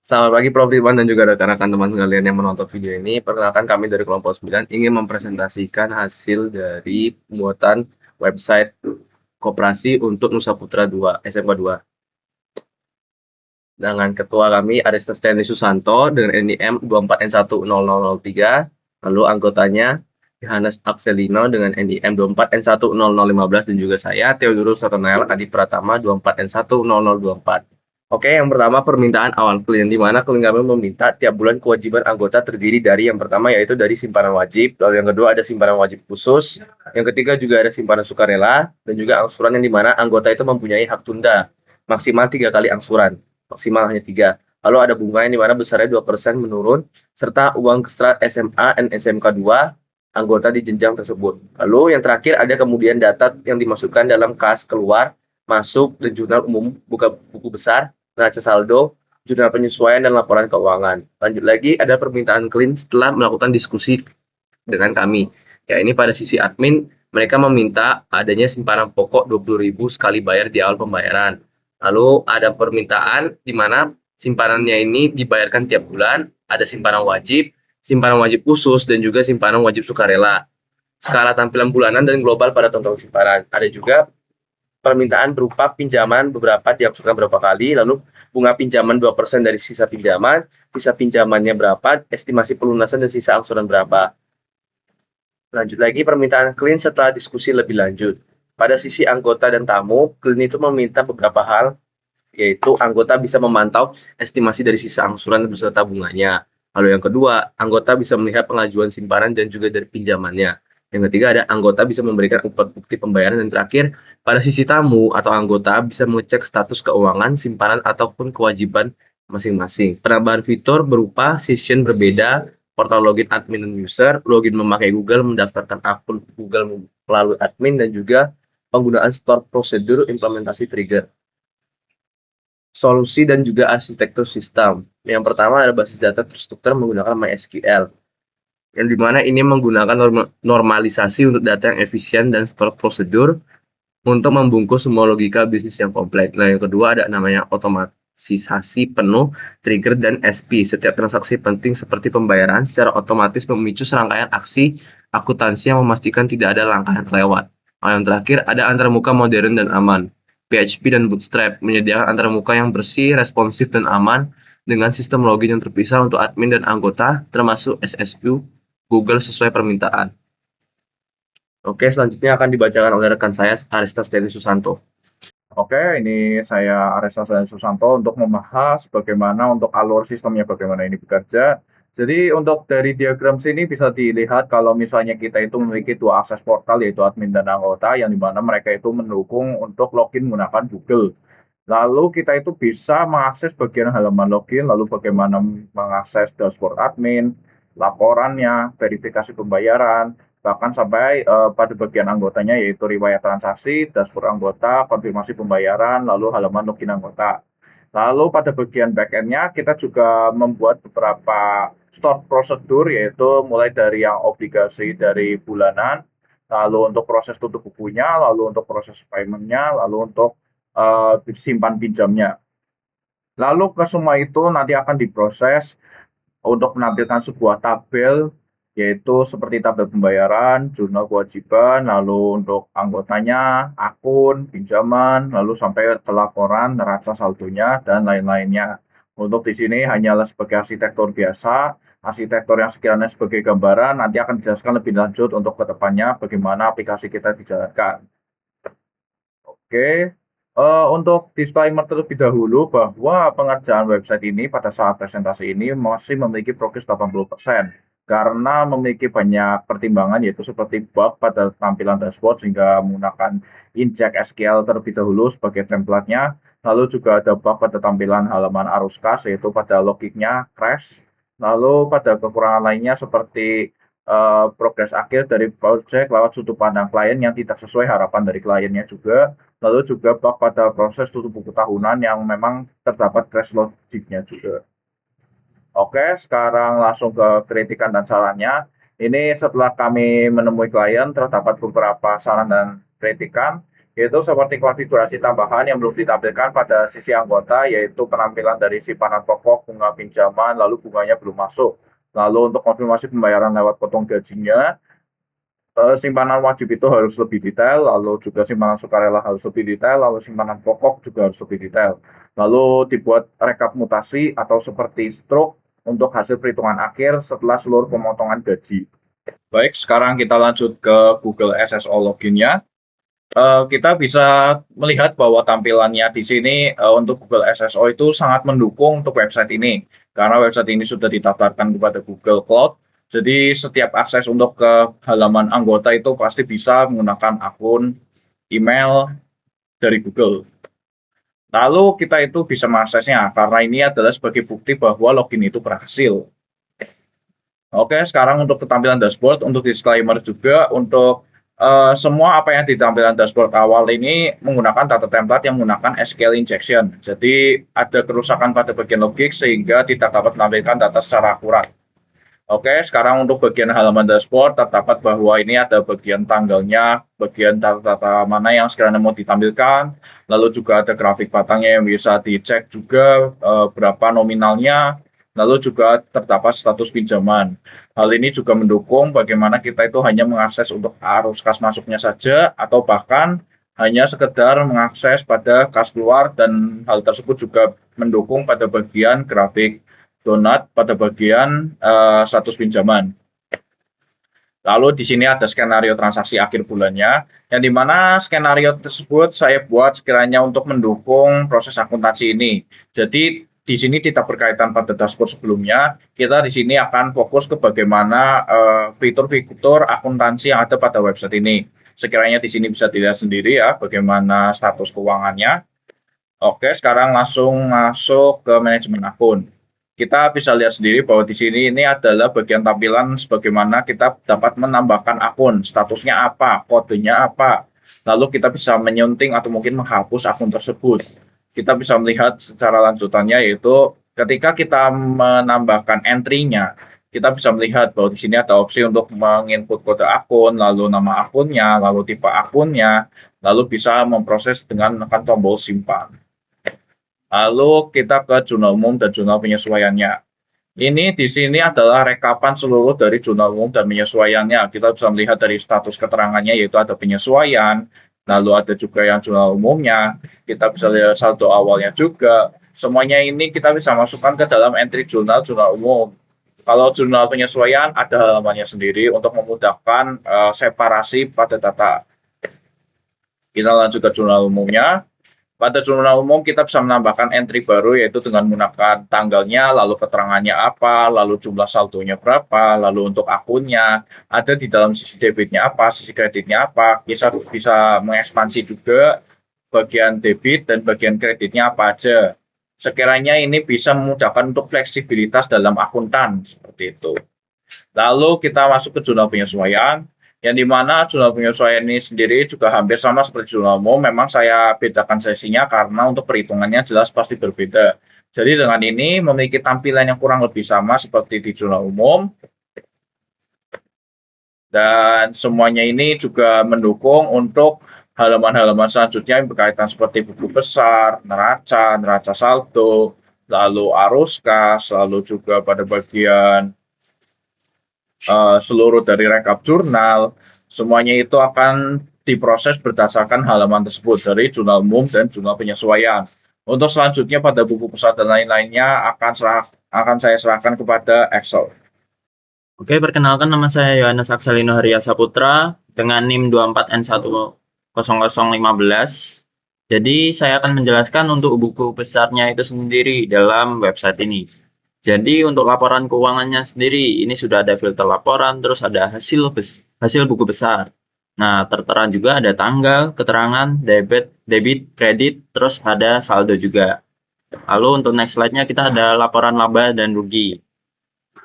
Selamat pagi Prof. Ridwan dan juga rekan-rekan teman sekalian yang menonton video ini. Perkenalkan kami dari kelompok 9 ingin mempresentasikan hasil dari pembuatan website koperasi untuk Nusa Putra 2, SMK 2. Dengan ketua kami Aristas Tendi Susanto dengan NIM 24N10003, lalu anggotanya Yohanes Akselino dengan NIM 24N10015 dan juga saya Theodorus Nathanael Adi Pratama 24N10024. Oke, yang pertama permintaan awal klien, di mana klien kami meminta tiap bulan kewajiban anggota terdiri dari yang pertama yaitu dari simpanan wajib, lalu yang kedua ada simpanan wajib khusus, yang ketiga juga ada simpanan sukarela, dan juga angsuran yang di mana anggota itu mempunyai hak tunda maksimal 3 kali angsuran, maksimal hanya 3. Lalu ada bunga yang di mana besarnya 2% menurun, serta uang kestra SMA dan SMK 2 anggota di jenjang tersebut. Lalu yang terakhir ada kemudian data yang dimasukkan dalam kas keluar, masuk, dan jurnal umum buka buku besar, neraca saldo, jurnal penyesuaian, dan laporan keuangan. Lanjut lagi, ada permintaan klien setelah melakukan diskusi dengan kami. Ya, ini pada sisi admin, mereka meminta adanya simpanan pokok 20.000 sekali bayar di awal pembayaran. Lalu ada permintaan di mana simpanannya ini dibayarkan tiap bulan, ada simpanan wajib khusus, dan juga simpanan wajib sukarela. Skala tampilan bulanan dan global pada total simpanan. Ada juga permintaan berupa pinjaman beberapa diangsurkan berapa kali, lalu bunga pinjaman 2% dari sisa pinjamannya berapa, estimasi pelunasan dan sisa angsuran berapa. Lanjut lagi permintaan klien setelah diskusi lebih lanjut. Pada sisi anggota dan tamu, klien itu meminta beberapa hal, yaitu anggota bisa memantau estimasi dari sisa angsuran beserta bunganya. Lalu yang kedua, anggota bisa melihat pengajuan simpanan dan juga dari pinjamannya. Yang ketiga ada anggota bisa memberikan bukti pembayaran, dan terakhir pada sisi tamu atau anggota bisa mengecek status keuangan, simpanan ataupun kewajiban masing-masing. Penambahan fitur berupa session berbeda, portal login admin dan user, login memakai Google, mendaftarkan akun Google melalui admin, dan juga penggunaan store prosedur implementasi trigger. Solusi dan juga arsitektur sistem. Yang pertama adalah basis data terstruktur menggunakan MySQL, yang dimana ini menggunakan normalisasi untuk data yang efisien dan store prosedur untuk membungkus semua logika bisnis yang kompleks. Nah, yang kedua ada namanya otomatisasi penuh, trigger, dan SP. Setiap transaksi penting seperti pembayaran secara otomatis memicu serangkaian aksi akuntansi yang memastikan tidak ada langkah yang kelewat. Nah, yang terakhir ada antarmuka modern dan aman. PHP dan Bootstrap menyediakan antarmuka yang bersih, responsif, dan aman dengan sistem login yang terpisah untuk admin dan anggota, termasuk SSU Google sesuai permintaan. Oke, selanjutnya akan dibacakan oleh rekan saya, Aristas Tendi Susanto. Oke, ini saya Aristas Susanto untuk membahas bagaimana untuk alur sistemnya, bagaimana ini bekerja. Jadi untuk dari diagram sini bisa dilihat kalau misalnya kita itu memiliki dua akses portal yaitu admin dan anggota yang dimana mereka itu mendukung untuk login menggunakan Google. Lalu kita itu bisa mengakses bagian halaman login, lalu bagaimana mengakses dashboard admin, laporannya, verifikasi pembayaran, bahkan sampai pada bagian anggotanya yaitu riwayat transaksi, dashboard anggota, konfirmasi pembayaran, lalu halaman login anggota. Lalu pada bagian back-end-nya kita juga membuat beberapa store prosedur yaitu mulai dari yang obligasi dari bulanan, lalu untuk proses tutup bukunya, lalu untuk proses payment-nya, lalu untuk simpan pinjamnya. Lalu ke semua itu nanti akan diproses untuk menampilkan sebuah tabel yaitu seperti tabel pembayaran, jurnal kewajiban, lalu untuk anggotanya, akun, pinjaman, lalu sampai ke laporan, neraca saldonya, dan lain-lainnya. Untuk di sini hanyalah sebagai arsitektur biasa, arsitektur yang sekiranya sebagai gambaran nanti akan dijelaskan lebih lanjut untuk kedepannya bagaimana aplikasi kita dijalankan. Oke, untuk disclaimer terlebih dahulu bahwa pengerjaan website ini pada saat presentasi ini masih memiliki progres 80% karena memiliki banyak pertimbangan yaitu seperti bug pada tampilan dashboard sehingga menggunakan inject SQL terlebih dahulu sebagai template-nya. Lalu juga ada bug pada tampilan halaman arus kas yaitu pada logiknya crash. Lalu pada kekurangan lainnya seperti progres akhir dari project lewat sudut pandang klien yang tidak sesuai harapan dari kliennya juga. Lalu juga bug pada proses tutup buku tahunan yang memang terdapat crash logiknya juga. Oke, sekarang langsung ke kritikan dan sarannya. Ini setelah kami menemui klien, terdapat beberapa saran dan kritikan. yaitu seperti konfigurasi tambahan yang belum ditampilkan pada sisi anggota, yaitu penampilan dari simpanan pokok, bunga pinjaman, lalu bunganya belum masuk. Lalu untuk konfirmasi pembayaran lewat potong gajinya, simpanan wajib itu harus lebih detail, lalu juga simpanan sukarela harus lebih detail, lalu simpanan pokok juga harus lebih detail. Lalu dibuat rekap mutasi atau seperti stroke untuk hasil perhitungan akhir setelah seluruh pemotongan gaji. Baik, sekarang kita lanjut ke Google SSO login-nya. Kita bisa melihat bahwa tampilannya di sini untuk Google SSO itu sangat mendukung untuk website ini, karena website ini sudah didaftarkan kepada Google Cloud. Jadi setiap akses untuk ke halaman anggota itu pasti bisa menggunakan akun email dari Google. Lalu kita itu bisa mengaksesnya karena ini adalah sebagai bukti bahwa login itu berhasil. Oke, sekarang untuk ketampilan dashboard, untuk disclaimer juga, untuk semua apa yang di tampilan dashboard awal ini menggunakan data template yang menggunakan SQL injection. Jadi ada kerusakan pada bagian logik sehingga tidak dapat menampilkan data secara akurat. Oke, sekarang untuk bagian halaman dashboard, terdapat bahwa ini ada bagian tanggalnya, bagian data-data mana yang sekiranya mau ditampilkan, lalu juga ada grafik batangnya yang bisa dicek juga berapa nominalnya, lalu juga terdapat status pinjaman. Hal ini juga mendukung bagaimana kita itu hanya mengakses untuk arus kas masuknya saja, atau bahkan hanya sekedar mengakses pada kas keluar, dan hal tersebut juga mendukung pada bagian grafik donat pada bagian status pinjaman. Lalu di sini ada skenario transaksi akhir bulannya, yang dimana skenario tersebut saya buat sekiranya untuk mendukung proses akuntansi ini. Jadi di sini tidak berkaitan pada dashboard sebelumnya, kita di sini akan fokus ke bagaimana fitur-fitur akuntansi yang ada pada website ini. Sekiranya di sini bisa dilihat sendiri ya, bagaimana status keuangannya. Oke, sekarang langsung masuk ke manajemen akun. Kita bisa lihat sendiri bahwa di sini ini adalah bagian tampilan sebagaimana kita dapat menambahkan akun, statusnya apa, kodenya apa. Lalu kita bisa menyunting atau mungkin menghapus akun tersebut. Kita bisa melihat secara lanjutannya, yaitu ketika kita menambahkan entry-nya, kita bisa melihat bahwa di sini ada opsi untuk menginput kode akun, lalu nama akunnya, lalu tipe akunnya, lalu bisa memproses dengan menekan tombol simpan. Lalu kita ke jurnal umum dan jurnal penyesuaiannya. Ini di sini adalah rekapan seluruh dari jurnal umum dan penyesuaiannya. Kita bisa melihat dari status keterangannya, yaitu ada penyesuaian, lalu ada juga yang jurnal umumnya. Kita bisa lihat saldo awalnya juga. Semuanya ini kita bisa masukkan ke dalam entry jurnal umum. Kalau jurnal penyesuaian ada halamannya sendiri untuk memudahkan separasi pada data. Kita lanjut ke jurnal umumnya. Pada jurnal umum kita bisa menambahkan entry baru, yaitu dengan menggunakan tanggalnya, lalu keterangannya apa, lalu jumlah saldonya berapa, lalu untuk akunnya, ada di dalam sisi debitnya apa, sisi kreditnya apa. Kita bisa mengekspansi juga bagian debit dan bagian kreditnya apa aja. Sekiranya ini bisa memudahkan untuk fleksibilitas dalam akuntan, seperti itu. Lalu kita masuk ke jurnal penyesuaian, yang dimana jurnal penyesuaian ini sendiri juga hampir sama seperti jurnal umum. Memang saya bedakan sesinya karena untuk perhitungannya jelas pasti berbeda. Jadi dengan ini memiliki tampilan yang kurang lebih sama seperti di jurnal umum, dan semuanya ini juga mendukung untuk halaman-halaman selanjutnya yang berkaitan seperti buku besar, neraca saldo, lalu arus kas, lalu juga pada bagian seluruh dari rekap jurnal, semuanya itu akan diproses berdasarkan halaman tersebut dari jurnal umum dan jurnal penyesuaian. Untuk selanjutnya pada buku besar dan lain-lainnya akan saya serahkan kepada Excel. Oke, perkenalkan, nama saya Yohanes Akselino Haria Saputra dengan NIM 24N10015. Jadi saya akan menjelaskan untuk buku besarnya itu sendiri dalam website ini. Jadi untuk laporan keuangannya sendiri, ini sudah ada filter laporan, terus ada hasil buku besar. Nah, tertera juga ada tanggal, keterangan, debit, kredit, terus ada saldo juga. Lalu untuk next slide-nya kita ada laporan laba dan rugi.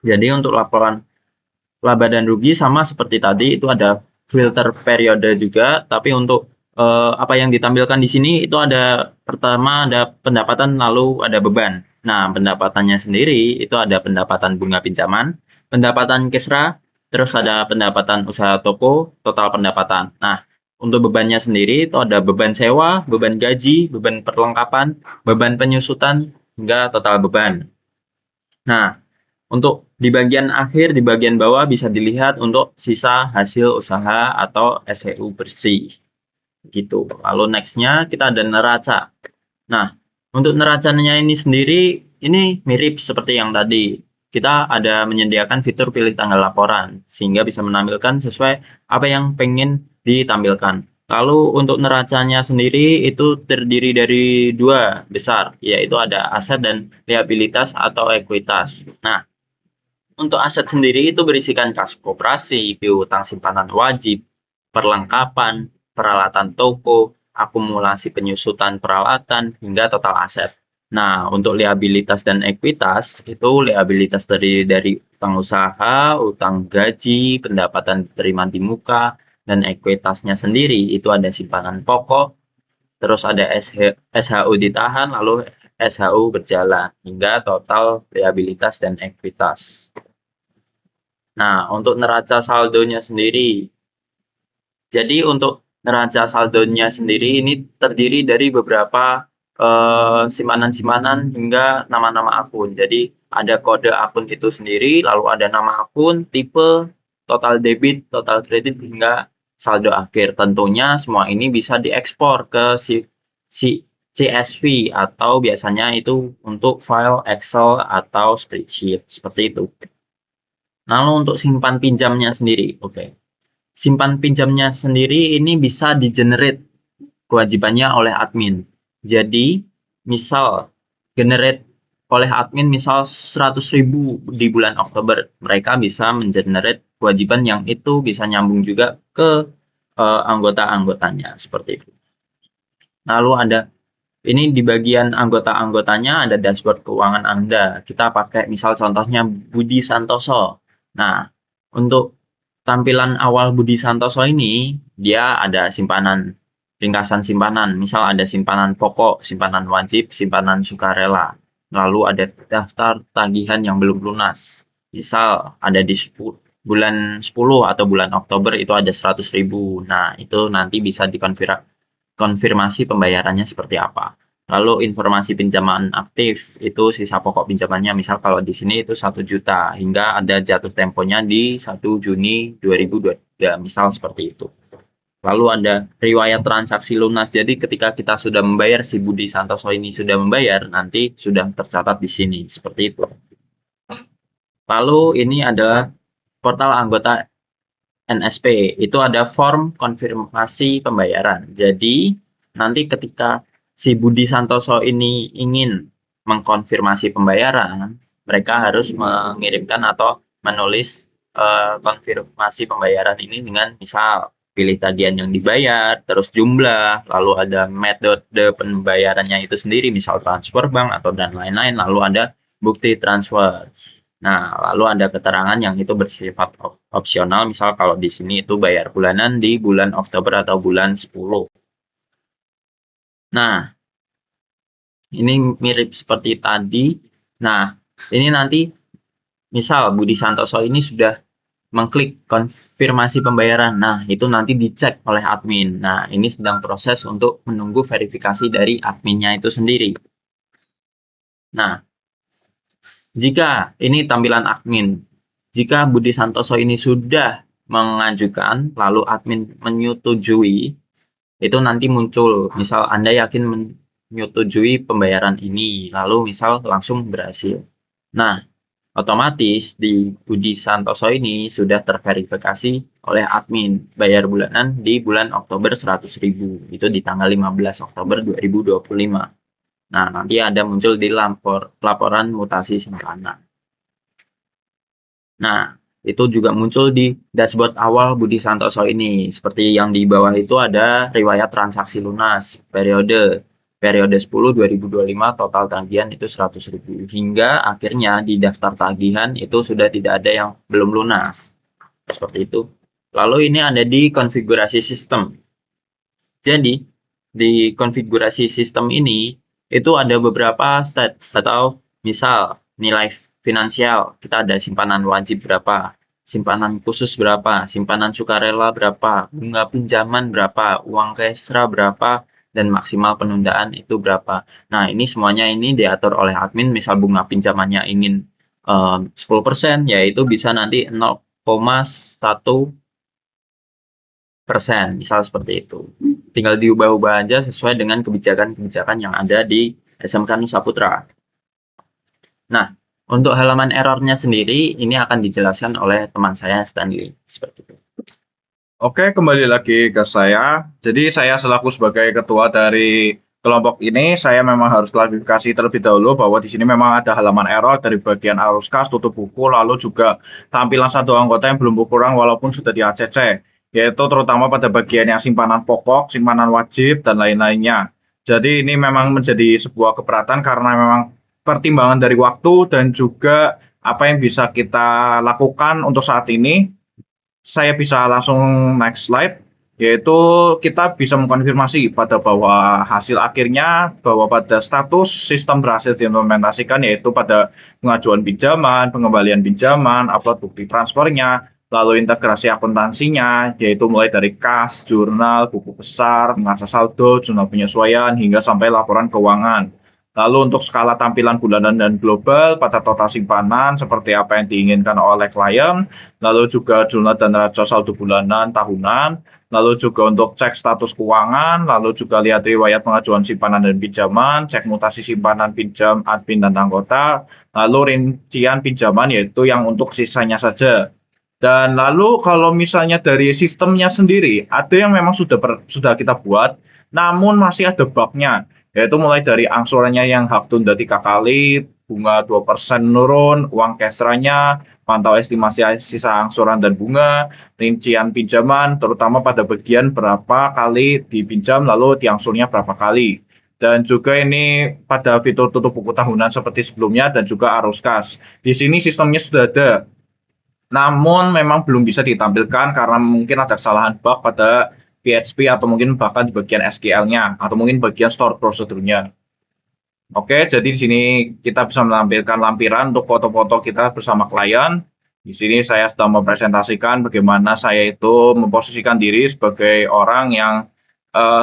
Jadi untuk laporan laba dan rugi sama seperti tadi, itu ada filter periode juga, tapi untuk apa yang ditampilkan di sini itu ada, pertama ada pendapatan, lalu ada beban. Nah, pendapatannya sendiri itu ada pendapatan bunga pinjaman, pendapatan kesra, terus ada pendapatan usaha toko, total pendapatan. Nah, untuk bebannya sendiri itu ada beban sewa, beban gaji, beban perlengkapan, beban penyusutan, hingga total beban. Nah, untuk di bagian akhir, di bagian bawah bisa dilihat untuk sisa hasil usaha atau SHU bersih. Gitu. Lalu nextnya kita ada neraca. Nah, untuk neracanya ini sendiri, ini mirip seperti yang tadi. Kita ada menyediakan fitur pilih tanggal laporan, sehingga bisa menampilkan sesuai apa yang pengen ditampilkan. Lalu untuk neracanya sendiri itu terdiri dari dua besar, yaitu ada aset dan liabilitas atau ekuitas. Nah, untuk aset sendiri itu berisikan kas koperasi, piutang simpanan wajib, perlengkapan, peralatan toko, akumulasi penyusutan peralatan, hingga total aset. Nah, untuk liabilitas dan ekuitas, itu liabilitas dari utang usaha, utang gaji, pendapatan terima di muka, dan ekuitasnya sendiri itu ada simpanan pokok, terus ada SHU ditahan, lalu SHU berjalan, hingga total liabilitas dan ekuitas. Nah, untuk neraca saldonya sendiri. Jadi untuk neraca saldonya sendiri ini terdiri dari beberapa simpanan-simpanan hingga nama-nama akun. Jadi ada kode akun itu sendiri, lalu ada nama akun, tipe, total debit, total kredit, hingga saldo akhir. Tentunya semua ini bisa diekspor ke si CSV atau biasanya itu untuk file Excel atau spreadsheet seperti itu. Lalu untuk simpan pinjamnya sendiri, oke. Simpan pinjamnya sendiri ini bisa di-generate kewajibannya oleh admin. Jadi, misal generate oleh admin misal 100.000 di bulan Oktober, mereka bisa mengenerate kewajiban yang itu bisa nyambung juga ke anggota-anggotanya seperti itu. Lalu ada ini di bagian anggota-anggotanya ada dashboard keuangan Anda. Kita pakai misal contohnya Budi Santoso. Nah, untuk tampilan awal Budi Santoso ini dia ada simpanan, ringkasan simpanan, misal ada simpanan pokok, simpanan wajib, simpanan sukarela, lalu ada daftar tagihan yang belum lunas, misal ada di bulan 10 atau bulan Oktober itu ada 100.000. Nah, itu nanti bisa dikonfirmasi pembayarannya seperti apa. Lalu informasi pinjaman aktif itu sisa pokok pinjamannya, misal kalau di sini itu 1 juta hingga ada jatuh temponya di 1 Juni 2023, misal seperti itu. Lalu ada riwayat transaksi lunas. Jadi ketika kita sudah membayar, si Budi Santoso ini sudah membayar, nanti sudah tercatat di sini seperti itu. Lalu ini adalah portal anggota NSP. Itu ada form konfirmasi pembayaran. Jadi nanti ketika si Budi Santoso ini ingin mengkonfirmasi pembayaran, mereka harus mengirimkan atau menulis konfirmasi pembayaran ini dengan misal pilih tagihan yang dibayar, terus jumlah, lalu ada metode pembayarannya itu sendiri, misal transfer bank atau dan lain-lain, lalu ada bukti transfer. Nah, lalu ada keterangan yang itu bersifat opsional, misal kalau di sini itu bayar bulanan di bulan Oktober atau bulan 10. Nah, ini mirip seperti tadi. Nah, ini nanti misal Budi Santoso ini sudah mengklik konfirmasi pembayaran. Nah, itu nanti dicek oleh admin. Nah, ini sedang proses untuk menunggu verifikasi dari adminnya itu sendiri. Nah, jika ini tampilan admin, jika Budi Santoso ini sudah mengajukan, lalu admin menyetujui, itu nanti muncul, misal Anda yakin menyetujui pembayaran ini, lalu misal langsung berhasil. Nah, otomatis di Budi Santoso ini sudah terverifikasi oleh admin bayar bulanan di bulan Oktober 100.000. Itu di tanggal 15 Oktober 2025. Nah, nanti ada muncul di laporan mutasi simpanan. Nah, itu juga muncul di dashboard awal Budi Santoso ini. Seperti yang di bawah itu ada riwayat transaksi lunas periode 10 2025 total tagihan itu 100.000 hingga akhirnya di daftar tagihan itu sudah tidak ada yang belum lunas. Seperti itu. Lalu ini ada di konfigurasi sistem. Jadi, di konfigurasi sistem ini itu ada beberapa stat atau misal nilai finansial, kita ada simpanan wajib berapa, simpanan khusus berapa, simpanan sukarela berapa, bunga pinjaman berapa, uang kesra berapa, dan maksimal penundaan itu berapa. Nah, ini semuanya ini diatur oleh admin. Misal bunga pinjamannya ingin 10%, yaitu bisa nanti 0,1%, misal seperti itu. Tinggal diubah-ubah aja sesuai dengan kebijakan-kebijakan yang ada di SMK Nusa Putra. Nah, untuk halaman errornya sendiri, ini akan dijelaskan oleh teman saya, Stanley. Seperti itu. Oke, kembali lagi ke saya. Jadi saya selaku sebagai ketua dari kelompok ini, saya memang harus klarifikasi terlebih dahulu bahwa di sini memang ada halaman error dari bagian arus kas, tutup buku, lalu juga tampilan satu anggota yang belum berkurang walaupun sudah di ACC, yaitu terutama pada bagian yang simpanan pokok, simpanan wajib, dan lain-lainnya. Jadi ini memang menjadi sebuah keberatan karena memang pertimbangan dari waktu dan juga apa yang bisa kita lakukan untuk saat ini. Saya bisa langsung next slide, yaitu kita bisa mengkonfirmasi pada bahwa hasil akhirnya bahwa pada status sistem berhasil diimplementasikan, yaitu pada pengajuan pinjaman, pengembalian pinjaman, upload bukti transfernya, lalu integrasi akuntansinya, yaitu mulai dari kas, jurnal, buku besar, mengasah saldo, jurnal penyesuaian, hingga sampai laporan keuangan. Lalu untuk skala tampilan bulanan dan global pada total simpanan seperti apa yang diinginkan oleh klien, lalu juga jurnal dan neraca saldo bulanan tahunan, lalu juga untuk cek status keuangan, lalu juga lihat riwayat pengajuan simpanan dan pinjaman, cek mutasi simpanan pinjam admin dan anggota, lalu rincian pinjaman yaitu yang untuk sisanya saja. Dan lalu kalau misalnya dari sistemnya sendiri, ada yang memang sudah kita buat, namun masih ada bug-nya, yaitu mulai dari angsurannya yang hak tunda 3 kali, bunga 2% menurun, uang kesranya, pantau estimasi sisa angsuran dan bunga, rincian pinjaman, terutama pada bagian berapa kali dipinjam, lalu diangsurnya berapa kali. Dan juga ini pada fitur tutup buku tahunan seperti sebelumnya dan juga arus kas. Di sini sistemnya sudah ada, namun memang belum bisa ditampilkan karena mungkin ada kesalahan bug pada PHP atau mungkin bahkan di bagian SQL-nya atau mungkin bagian store prosedurnya. Oke, jadi di sini kita bisa menampilkan lampiran untuk foto-foto kita bersama klien. Di sini saya sedang mempresentasikan bagaimana saya itu memposisikan diri sebagai orang yang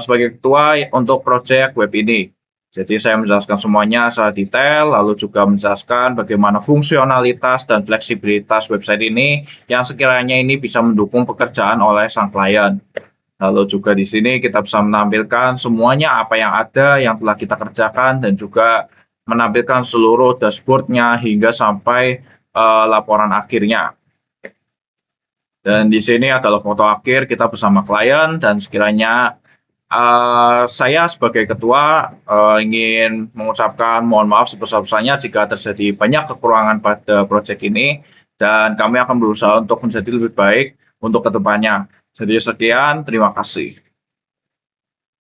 sebagai ketua untuk proyek web ini. Jadi saya menjelaskan semuanya secara detail, lalu juga menjelaskan bagaimana fungsionalitas dan fleksibilitas website ini yang sekiranya ini bisa mendukung pekerjaan oleh sang klien. Lalu juga di sini kita bisa menampilkan semuanya apa yang ada yang telah kita kerjakan dan juga menampilkan seluruh dashboardnya hingga sampai laporan akhirnya. Dan di sini adalah foto akhir kita bersama klien dan sekiranya saya sebagai ketua ingin mengucapkan mohon maaf sebesar-besarnya jika terjadi banyak kekurangan pada proyek ini dan kami akan berusaha untuk menjadi lebih baik untuk kedepannya. Jadi sekian, terima kasih.